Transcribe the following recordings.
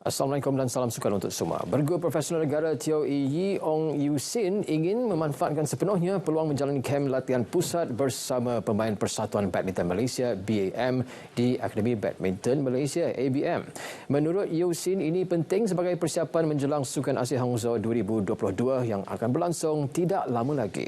Assalamualaikum dan salam sukan untuk semua. Bergu profesional negara Teo Yi Ong Yu Sin ingin memanfaatkan sepenuhnya peluang menjalani kem latihan pusat bersama pemain Persatuan Badminton Malaysia BAM di Akademi Badminton Malaysia ABM. Menurut Yu Sin, ini penting sebagai persiapan menjelang Sukan Asia Hangzhou 2022 yang akan berlangsung tidak lama lagi.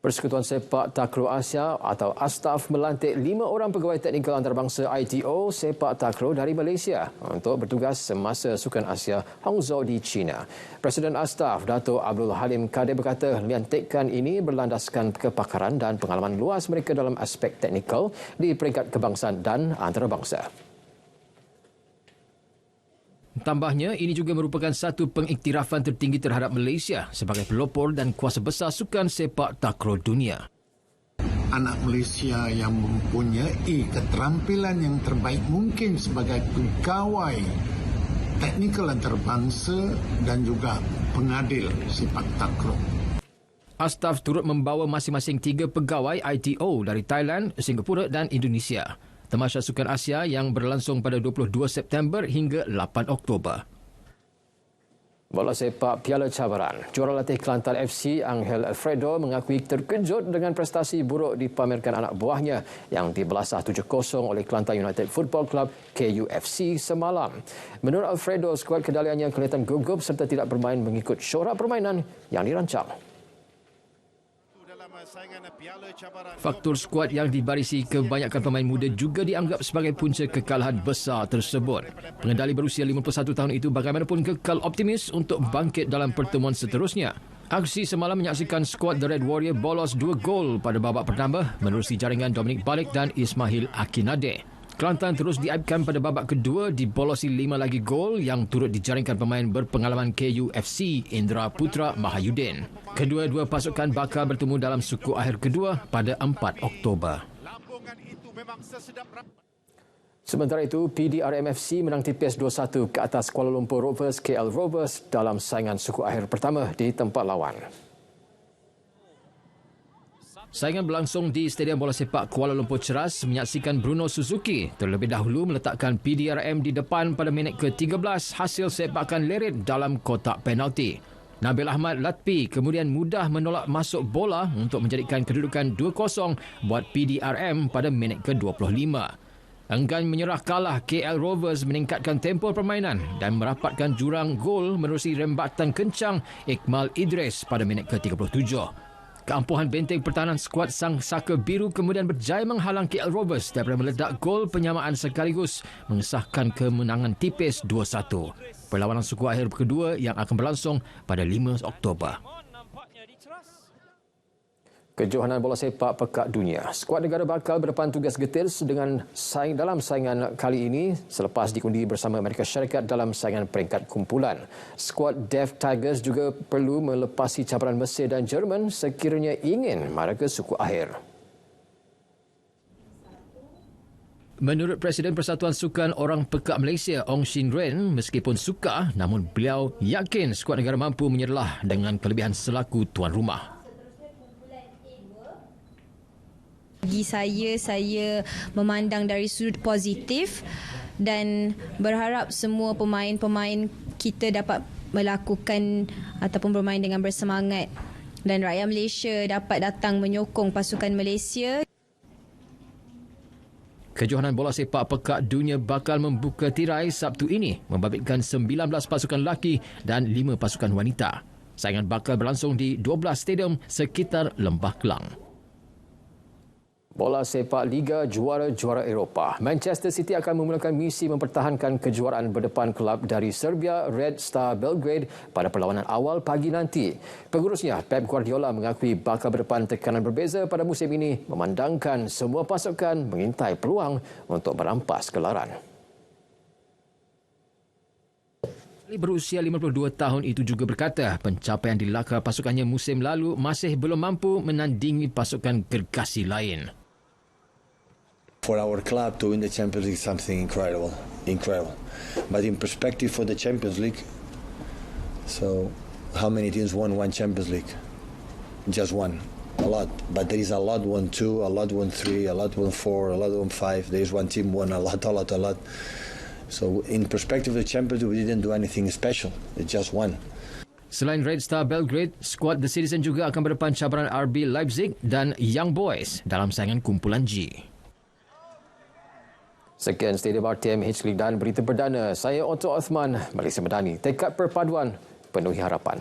Persekutuan Sepak Takraw Asia atau ASTAF melantik 5 orang pegawai teknikal antarabangsa ITO Sepak Takraw dari Malaysia untuk bertugas semasa Sukan Asia Hangzhou di China. Presiden ASTAF, Dato' Abdul Halim Kadir berkata lantikan ini berlandaskan kepakaran dan pengalaman luas mereka dalam aspek teknikal di peringkat kebangsaan dan antarabangsa. Tambahnya, ini juga merupakan satu pengiktirafan tertinggi terhadap Malaysia sebagai pelopor dan kuasa besar sukan sepak takraw dunia. Anak Malaysia yang mempunyai keterampilan yang terbaik mungkin sebagai pegawai teknikal antarabangsa dan juga pengadil sepak takraw. ASTAF turut membawa masing-masing 3 pegawai ITO dari Thailand, Singapura dan Indonesia. Tamasya Sukan Asia yang berlangsung pada 22 September hingga 8 Oktober. Bola sepak Piala Cabaran. Juara latih Kelantan FC Angel Alfredo mengakui terkejut dengan prestasi buruk dipamerkan anak buahnya yang dibelasah 7-0 oleh Kelantan United Football Club KUFC semalam. Menurut Alfredo, skuad kedaliannya kelihatan gugup serta tidak bermain mengikut syorak permainan yang dirancang. Faktor skuad yang dibarisi kebanyakan pemain muda juga dianggap sebagai punca kekalahan besar tersebut. Pengendali berusia 51 tahun itu bagaimanapun kekal optimis untuk bangkit dalam pertemuan seterusnya. Aksi semalam menyaksikan skuad The Red Warrior bolos 2 gol pada babak pertama menerusi jaringan Dominic Balik dan Ismail Akinade. Kelantan terus diaibkan pada babak kedua dibolosi 5 lagi gol yang turut dijaringkan pemain berpengalaman KUFC Indra Putra Mahayudin. Kedua-dua pasukan bakal bertemu dalam suku akhir kedua pada 4 Oktober. Sementara itu, PDRM FC menang tipis 2-1 ke atas Kuala Lumpur Rovers KL Rovers dalam saingan suku akhir pertama di tempat lawan. Saingan berlangsung di Stadium Bola Sepak Kuala Lumpur Ceras menyaksikan Bruno Suzuki terlebih dahulu meletakkan PDRM di depan pada minit ke-13 hasil sepakan Lerit dalam kotak penalti. Nabil Ahmad Latpi kemudian mudah menolak masuk bola untuk menjadikan kedudukan 2-0 buat PDRM pada minit ke-25. Enggan menyerah kalah, KL Rovers meningkatkan tempo permainan dan merapatkan jurang gol menerusi rembatan kencang Iqmal Idris pada minit ke-37. Keampuhan benteng pertahanan skuad Sang Saka Biru kemudian berjaya menghalang KL Rovers daripada meledak gol penyamaan sekaligus mengesahkan kemenangan tipis 2-1. Perlawanan suku akhir kedua yang akan berlangsung pada 5 Oktober. Kejohanan bola sepak pekat dunia. Skuad negara bakal berdepan tugas getir dalam saingan kali ini selepas dikundi bersama Amerika Syarikat dalam saingan peringkat kumpulan. Skuad Deaf Tigers juga perlu melepasi cabaran Mesir dan Jerman sekiranya ingin mara ke suku akhir. Menurut Presiden Persatuan Sukan Orang Pekat Malaysia, Ong Shin Ren, meskipun sukar, namun beliau yakin skuad negara mampu menyerlah dengan kelebihan selaku tuan rumah. Bagi saya memandang dari sudut positif dan berharap semua pemain-pemain kita dapat melakukan ataupun bermain dengan bersemangat dan rakyat Malaysia dapat datang menyokong pasukan Malaysia. Kejohanan bola sepak pekat dunia bakal membuka tirai Sabtu ini membabitkan 19 pasukan lelaki dan 5 pasukan wanita. Saingan bakal berlangsung di 12 stadium sekitar Lembah Kelang. Bola sepak Liga Juara-Juara Eropah. Manchester City akan memulakan misi mempertahankan kejuaraan berdepan kelab dari Serbia Red Star Belgrade pada perlawanan awal pagi nanti. Pengurusnya Pep Guardiola mengakui bakal berdepan tekanan berbeza pada musim ini memandangkan semua pasukan mengintai peluang untuk merampas gelaran. Berusia 52 tahun itu juga berkata pencapaian di lakar pasukannya musim lalu masih belum mampu menandingi pasukan gergasi lain. For our club to win the Champions League is something incredible. But in perspective for the Champions League, so how many teams won one Champions League? Just one. A lot. But there is a lot won 2, a lot won 3, a lot won 4, a lot won 5. There is one team won a lot. So in perspective of the Champions League, we didn't do anything special. We just won. Selain Red Star Belgrade, skuad The Citizen juga akan berdepan cabaran RB Leipzig dan Young Boys dalam saingan kumpulan G. Sekian Stadium RTM H League dan berita perdana. Saya Otto Othman, Malaysia Madani. Tekad perpaduan, penuhi harapan.